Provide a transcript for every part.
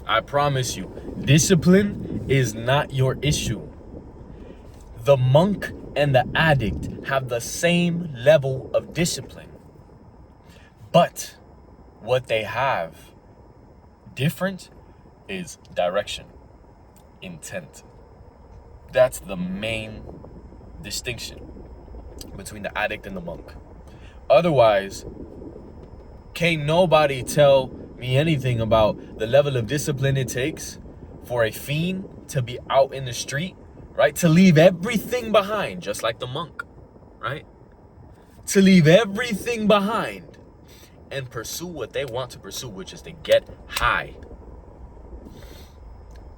I promise you, discipline is not your issue. The monk and the addict have the same level of discipline. But what they have different is direction, intent. That's the main distinction between the addict and the monk. Otherwise, can't nobody tell me anything about the level of discipline it takes for a fiend to be out in the street, right? To leave everything behind, just like the monk, right? To leave everything behind and pursue what they want to pursue, which is to get high.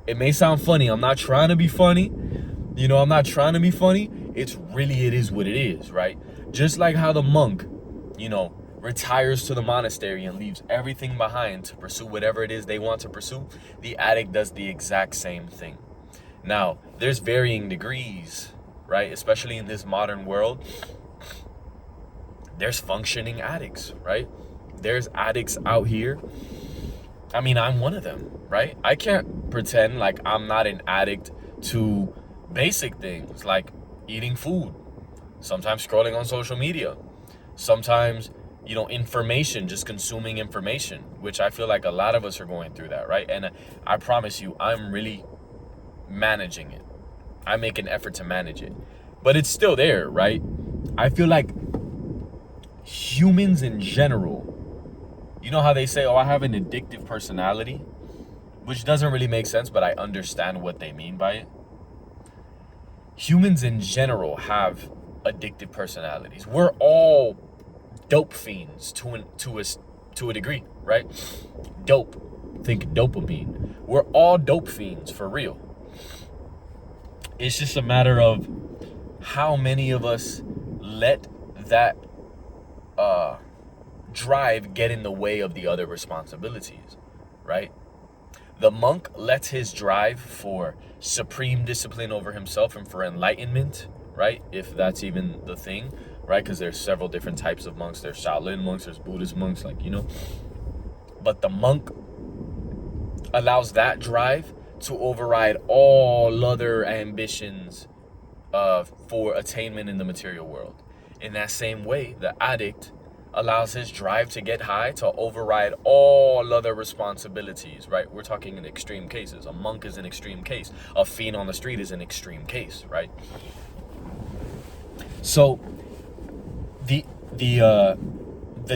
It may sound funny. I'm not trying to be funny. I'm not trying to be funny. It is what it is, right? Just like how the monk, retires to the monastery and leaves everything behind to pursue whatever it is they want to pursue, the addict does the exact same thing. Now, there's varying degrees, right? Especially in this modern world. There's functioning addicts, right? There's addicts out here. I mean, I'm one of them, right? I can't pretend like I'm not an addict to basic things like eating food, sometimes scrolling on social media, sometimes, information, just consuming information, which I feel like a lot of us are going through that, right? And I promise you, I'm really managing it. I make an effort to manage it, but it's still there, right? I feel like humans in general, you know how they say, oh, I have an addictive personality, which doesn't really make sense, but I understand what they mean by it. Humans in general have addictive personalities. We're all dope fiends to a degree, right? Dope. Think dopamine. We're all dope fiends for real. It's just a matter of how many of us let that drive get in the way of the other responsibilities, right? The monk lets his drive for supreme discipline over himself and for enlightenment, right? If that's even the thing, right? Because there's several different types of monks. There's Shaolin monks, there's Buddhist monks, But the monk allows that drive to override all other ambitions for attainment in the material world. In that same way, the addict allows his drive to get high to override all other responsibilities, right? We're talking in extreme cases. A monk is an extreme case. A fiend on the street is an extreme case, right? So the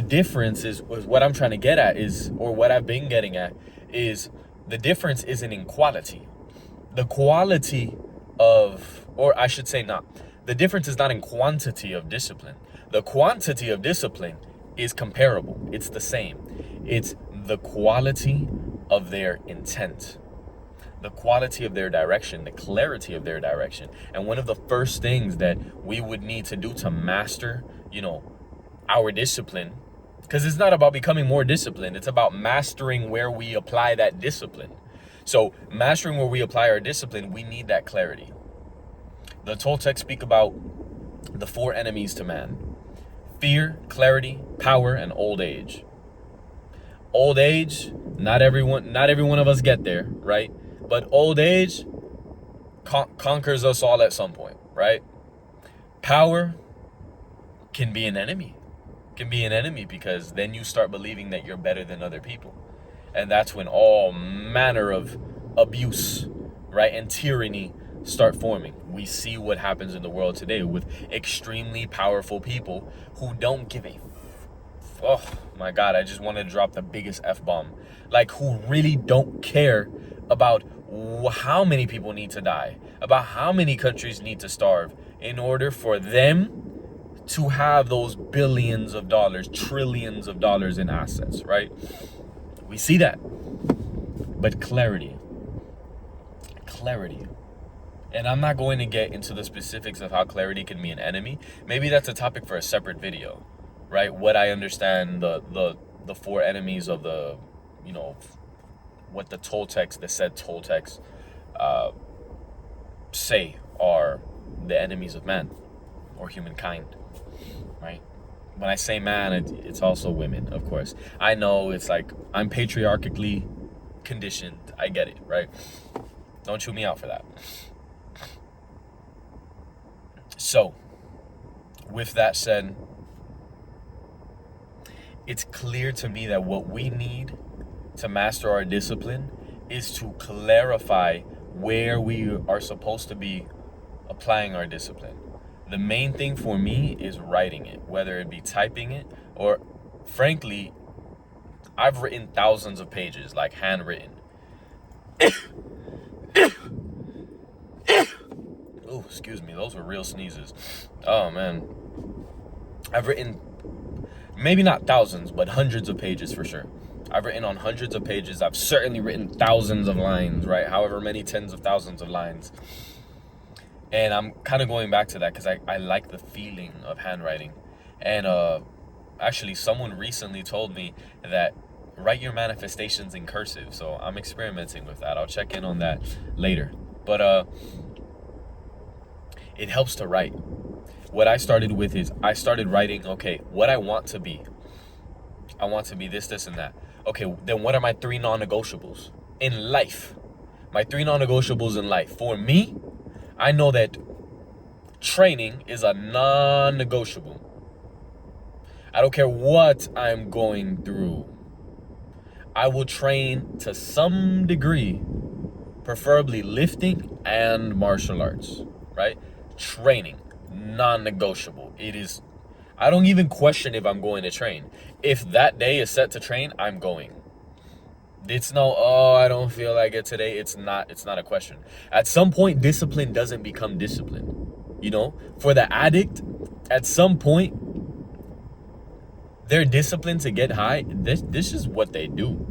difference is what I'm trying to get at is, or what I've been getting at is, the difference isn't in quality. The quality of, or I should say not, the difference is not in quantity of discipline. The quantity of discipline is comparable. It's the same. It's the quality of their intent, the quality of their direction, the clarity of their direction. And one of the first things that we would need to do to master, our discipline, because it's not about becoming more disciplined, it's about mastering where we apply that discipline. So mastering where we apply our discipline, we need that clarity. The Toltecs speak about the 4 enemies to man: fear, clarity, power, and old age. Old age, not every one of us get there, right? But old age conquers us all at some point, right? Power can be an enemy. Because then you start believing that you're better than other people. And that's when all manner of abuse, right, and tyranny start forming. We see what happens in the world today with extremely powerful people who don't give a oh my God, I just wanted to drop the biggest F-bomb. Like, who really don't care about how many people need to die, about how many countries need to starve in order for them to have those billions of dollars, trillions of dollars in assets, right? We see that. But clarity. And I'm not going to get into the specifics of how clarity can be an enemy. Maybe that's a topic for a separate video, right? What I understand the 4 enemies of the, what the Toltecs, the said Toltecs, say are the enemies of man or humankind, right? When I say man, it's also women, of course. I know it's like I'm patriarchally conditioned. I get it, right? Don't chew me out for that. So, with that said, it's clear to me that what we need to master our discipline is to clarify where we are supposed to be applying our discipline. The main thing for me is writing it, whether it be typing it or, frankly, I've written thousands of pages, like handwritten. Oh, excuse me, those were real sneezes. Oh man. I've written maybe not thousands, but hundreds of pages for sure. I've written on hundreds of pages. I've certainly written thousands of lines, right? However many tens of thousands of lines. And I'm kind of going back to that because I like the feeling of handwriting. And actually, someone recently told me that write your manifestations in cursive. So I'm experimenting with that. I'll check in on that later. But it helps to write. What I started with is I started writing, okay, what I want to be. I want to be this, this, and that. Okay, then what are my 3 non-negotiables in life? My 3 non-negotiables in life. For me, I know that training is a non-negotiable. I don't care what I'm going through. I will train to some degree, preferably lifting and martial arts, right? Training, non-negotiable. It is, I don't even question if I'm going to train. If that day is set to train, I'm going. It's no, oh, I don't feel like it today. It's not a question. At some point, discipline doesn't become discipline. You know, for the addict, at some point, their discipline to get high, this is what they do.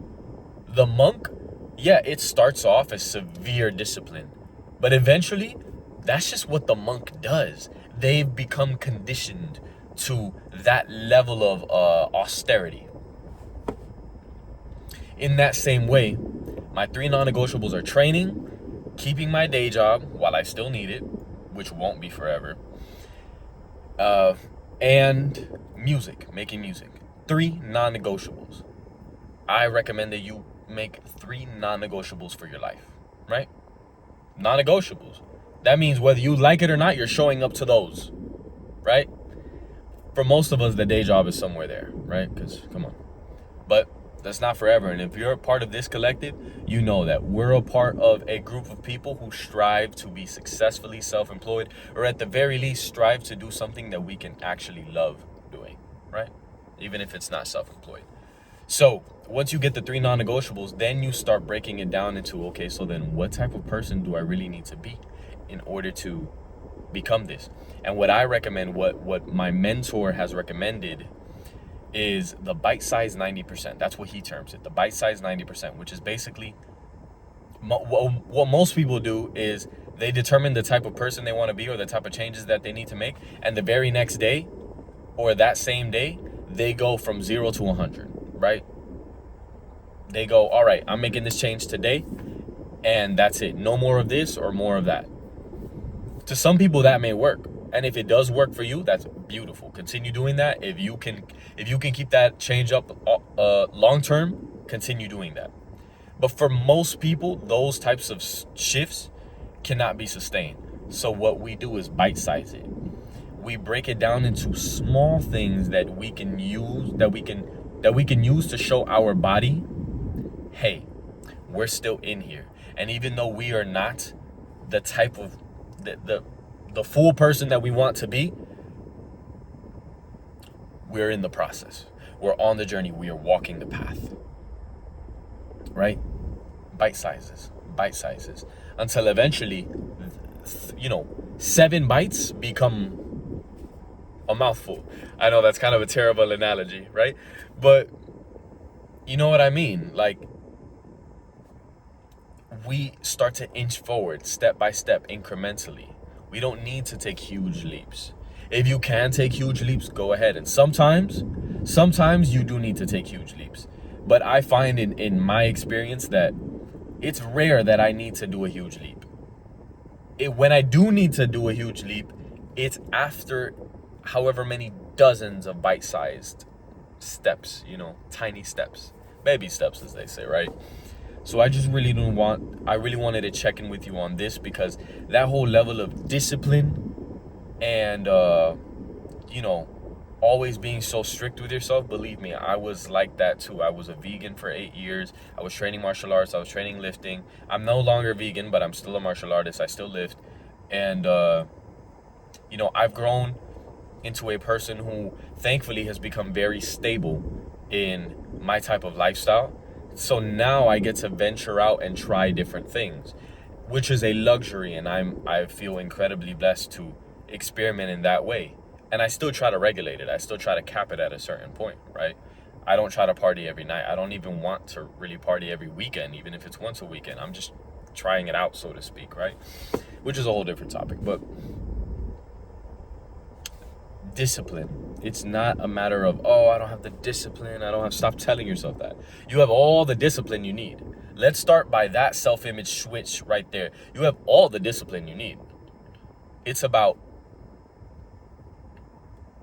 The monk, yeah, it starts off as severe discipline, but eventually, that's just what the monk does. They've become conditioned to that level of austerity. In that same way, my 3 non-negotiables are training, keeping my day job while I still need it, which won't be forever, and music, making music. 3 non-negotiables. I recommend that you make 3 non-negotiables for your life, right? Non-negotiables. That means whether you like it or not, you're showing up to those, right? For most of us, the day job is somewhere there, right? Because, come on. But that's not forever. And if you're a part of this collective, you know that we're a part of a group of people who strive to be successfully self-employed, or at the very least strive to do something that we can actually love doing, right? Even if it's not self-employed. So once you get the 3 non-negotiables, then you start breaking it down into, okay, so then what type of person do I really need to be in order to become this? And what I recommend, what my mentor has recommended, is the bite-sized 90%. That's what he terms it, the bite-sized 90%, which is basically what most people do is they determine the type of person they want to be or the type of changes that they need to make, and the very next day or that same day, they go from 0 to 100, right? They go, all right, I'm making this change today, and that's it. No more of this or more of that. To some people, that may work. And if it does work for you, that's beautiful. Continue doing that. If you can keep that change up long term, continue doing that. But for most people, those types of shifts cannot be sustained. So what we do is bite-size it. We break it down into small things that we can use, that we can use to show our body, hey, we're still in here. And even though we are not the type of the full person that we want to be, we're in the process. We're on the journey. We are walking the path. Right? Bite sizes, until eventually, 7 bites become a mouthful. I know that's kind of a terrible analogy, right? But you know what I mean? Like, we start to inch forward step by step, incrementally. We don't need to take huge leaps. If you can take huge leaps, go ahead. And sometimes you do need to take huge leaps. But I find in my experience that it's rare that I need to do a huge leap. When I do need to do a huge leap, it's after however many dozens of bite-sized steps, tiny steps, baby steps, as they say, right? So I really wanted to check in with you on this, because that whole level of discipline and, you know, always being so strict with yourself, believe me, I was like that too. I was a vegan for 8 years. I was training martial arts. I was training lifting. I'm no longer vegan, but I'm still a martial artist. I still lift. And, you know, I've grown into a person who thankfully has become very stable in my type of lifestyle. So now I get to venture out and try different things, which is a luxury, and I feel incredibly blessed to experiment in that way. And I still try to regulate it. I still try to cap it at a certain point, right? I don't try to party every night. I don't even want to really party every weekend, even if it's once a weekend. I'm just trying it out, so to speak, right? Which is a whole different topic. But discipline. It's not a matter of, oh, I don't have the discipline. I don't have. Stop telling yourself that. You have all the discipline you need. Let's start by that self-image switch right there. You have all the discipline you need. It's about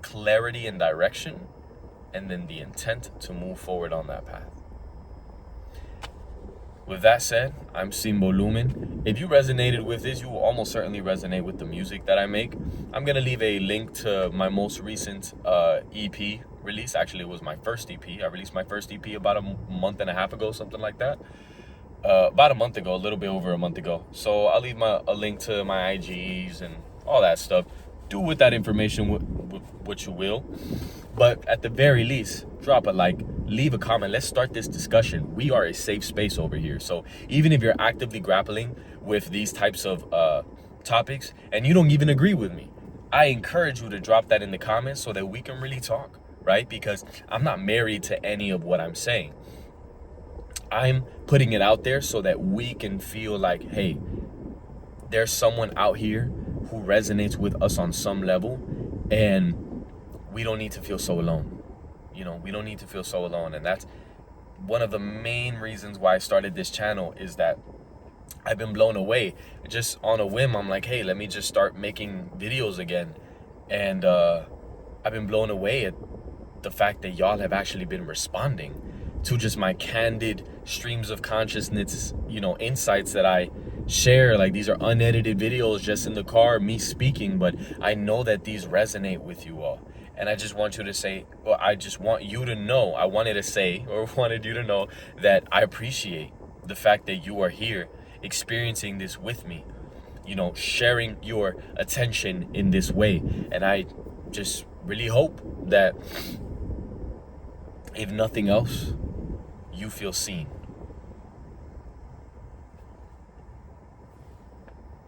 clarity and direction, and then the intent to move forward on that path. With that said, I'm Sin Volumen. If you resonated with this, you will almost certainly resonate with the music that I make. I'm going to leave a link to my most recent EP release. Actually, it was my first EP. I released my first EP about a month and a half ago, something like that. About a month ago, a little bit over a month ago. So I'll leave a link to my IGs and all that stuff. Do with that information what you will. But at the very least, drop a like, leave a comment. Let's start this discussion. We are a safe space over here. So even if you're actively grappling with these types of topics and you don't even agree with me, I encourage you to drop that in the comments so that we can really talk, right? Because I'm not married to any of what I'm saying. I'm putting it out there so that we can feel like, hey, there's someone out here who resonates with us on some level, and we don't need to feel so alone. You know, we don't need to feel so alone. And that's one of the main reasons why I started this channel, is that I've been blown away. Just on a whim, I'm like, hey, let me just start making videos again. And I've been blown away at the fact that y'all have actually been responding to just my candid streams of consciousness, you know, insights that I share. Like, these are unedited videos just in the car, me speaking, but I know that these resonate with you all. And I just want you to say, well, I just want you to know, I wanted to say, or wanted you to know, that I appreciate the fact that you are here experiencing this with me, you know, sharing your attention in this way. And I just really hope that, if nothing else, you feel seen.